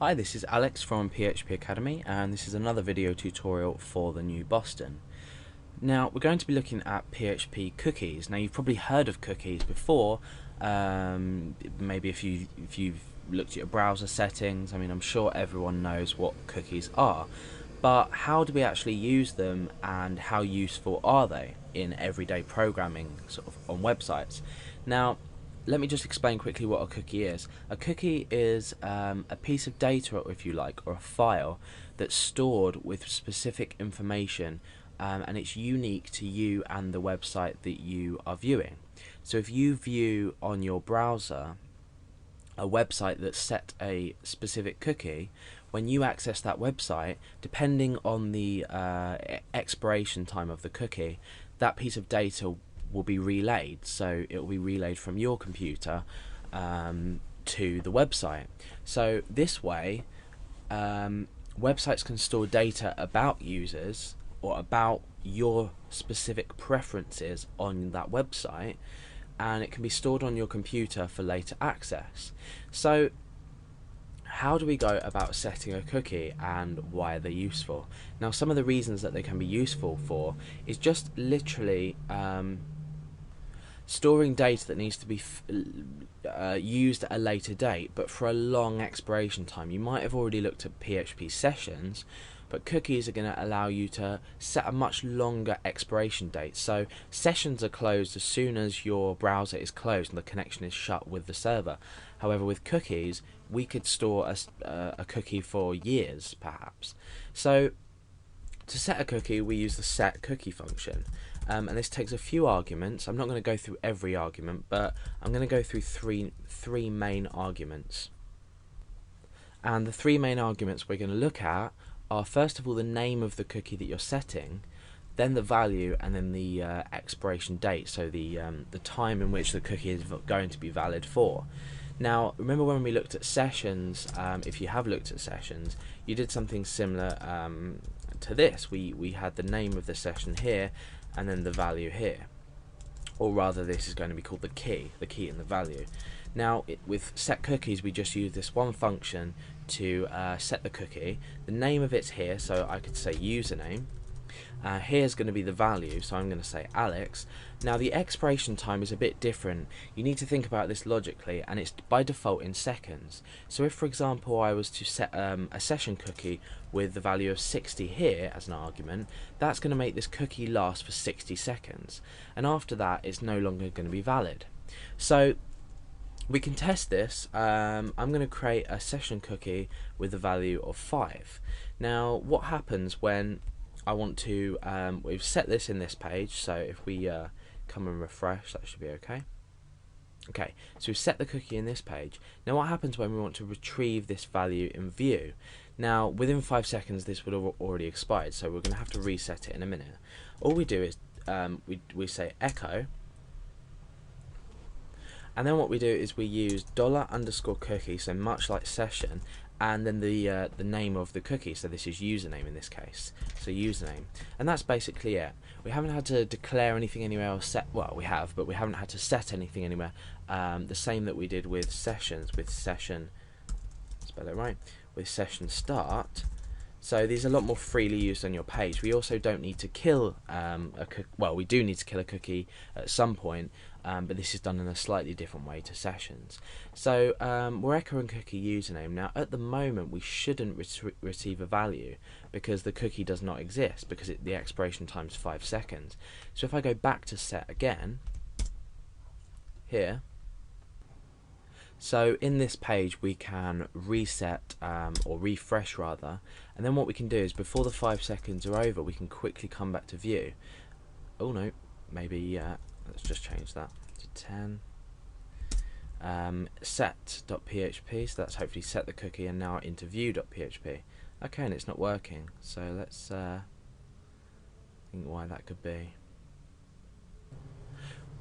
Hi, this is Alex from PHP Academy, and this is another video tutorial for the new Boston. Now, we're going to be looking at PHP cookies. Now, you've probably heard of cookies before, maybe if you've looked at your browser settings. I mean, I'm sure everyone knows what cookies are, but how do we actually use them, and how useful are they in everyday programming, sort of on websites? Now, let me just explain quickly what a cookie is. A cookie is a piece of data, if you like, or a file that's stored with specific information, and it's unique to you and the website that you are viewing. So if you view on your browser a website that's set a specific cookie, when you access that website, depending on the expiration time of the cookie, that piece of data will be relayed. So it will be relayed from your computer to the website. So this way, websites can store data about users or about your specific preferences on that website, and it can be stored on your computer for later access. So how do we go about setting a cookie, and why are they useful? Now, some of the reasons that they can be useful for is just literally storing data that needs to be used at a later date, but for a long expiration time. You might have already looked at PHP sessions, but cookies are going to allow you to set a much longer expiration date. So sessions are closed as soon as your browser is closed and the connection is shut with the server. However, with cookies, we could store a cookie for years, perhaps. So to set a cookie, we use the set cookie function. And this takes a few arguments. I'm not going to go through every argument, but I'm going to go through three main arguments. And the three main arguments we're going to look at are, first of all, the name of the cookie that you're setting, then the value, and then the expiration date, so the time in which the cookie is going to be valid for. Now, remember when we looked at sessions, if you have looked at sessions, you did something similar to this. We had the name of the session here, and then the value here. Or rather, this is going to be called the key and the value. Now, with set cookies, we just use this one function to set the cookie. The name of it's here, so I could say username. Here's going to be the value, so I'm going to say Alex. Now, the expiration time is a bit different. You need to think about this logically, and it's by default in seconds. So if, for example, I was to set a session cookie with the value of 60 here as an argument, that's going to make this cookie last for 60 seconds. And after that, it's no longer going to be valid. So we can test this. I'm going to create a session cookie with the value of 5. Now, what happens when I want to, we've set this in this page, so if we come and refresh, that should be okay. Okay, so we've set the cookie in this page. Now what happens when we want to retrieve this value in view? Now, within 5 seconds this would have already expired, so we're going to have to reset it in a minute. All we do is we say echo, and then what we do is we use $_cookie, so much like session, and then the name of the cookie, so this is username in this case, so username, and that's basically it. We haven't had to declare anything anywhere or set, well, we have, but we haven't had to set anything anywhere, the same that we did with sessions, with session, spell it right, with session start. So these are a lot more freely used on your page. We also don't need to kill well, we do need to kill a cookie at some point, but this is done in a slightly different way to sessions. So we're echoing cookie username. Now, at the moment, we shouldn't receive a value because the cookie does not exist, because the expiration time is 5 seconds. So if I go back to set again, here, so in this page we can reset, or refresh rather, and then what we can do is, before the 5 seconds are over, we can quickly come back to view. Oh no, maybe let's just change that to 10. Set.php, so that's hopefully set the cookie, and now into view.php. Okay, and it's not working, so let's think why that could be.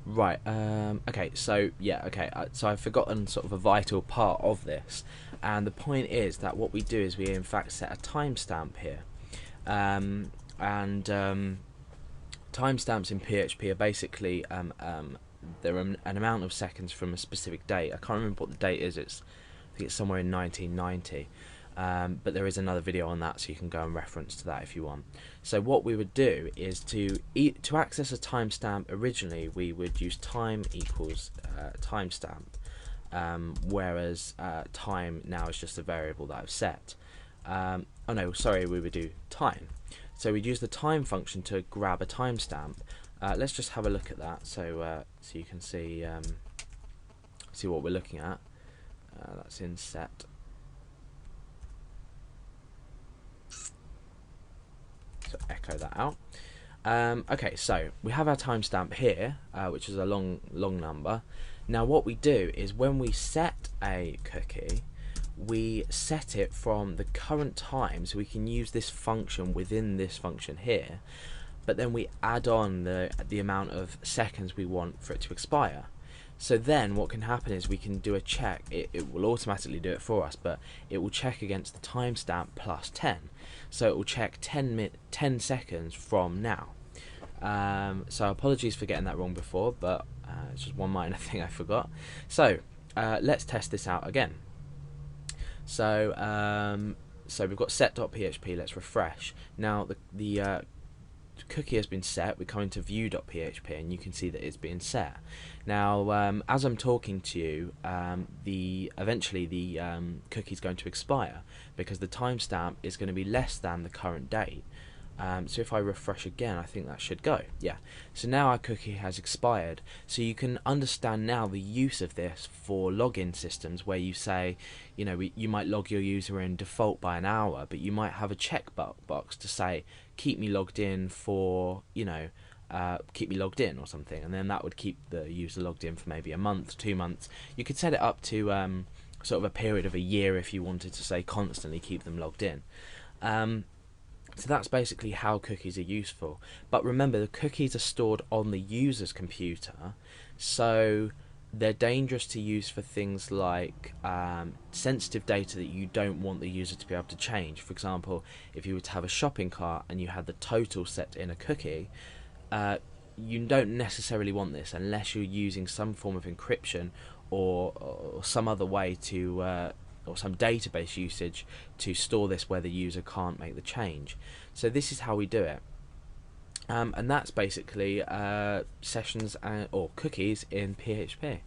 Right, okay, so yeah, okay, so I've forgotten sort of a vital part of this, and the point is that what we do is we in fact set a timestamp here, and timestamps in PHP are basically they're an amount of seconds from a specific date. I can't remember what the date is. I think it's somewhere in 1990. but there is another video on that, so you can go and reference to that if you want. So what we would do is to access a timestamp. Originally, we would use time equals timestamp, whereas time now is just a variable that I've set. Oh no, sorry, we would do time. So we'd use the time function to grab a timestamp. Let's just have a look at that, so so you can see what we're looking at. That's in set. So echo that out. Okay, so we have our timestamp here, which is a long number. Now what we do is when we set a cookie, we set it from the current time, so we can use this function within this function here, but then we add on the amount of seconds we want for it to expire. So then what can happen is we can do a check. It will automatically do it for us, but it will check against the timestamp plus 10. So it will check 10 seconds from now. So apologies for getting that wrong before, but it's just one minor thing I forgot. So let's test this out again. So so we've got set.php. Let's refresh. Now the cookie has been set. We come into view.php and you can see that it's been set. Now as I'm talking to you, eventually the cookie is going to expire because the timestamp is going to be less than the current date. So if I refresh again, I think that should go. Yeah. So now our cookie has expired. So you can understand now the use of this for login systems where you say, you know, you might log your user in default by an hour, but you might have a checkbox to say, keep me logged in for, you know, keep me logged in or something, and then that would keep the user logged in for maybe a month, 2 months. You could set it up to sort of a period of a year if you wanted to say constantly keep them logged in. So that's basically how cookies are useful. But remember, the cookies are stored on the user's computer, so they're dangerous to use for things like sensitive data that you don't want the user to be able to change. For example, if you were to have a shopping cart and you had the total set in a cookie, you don't necessarily want this unless you're using some form of encryption or some other way to or some database usage to store this where the user can't make the change. So this is how we do it. And that's basically sessions or cookies in PHP.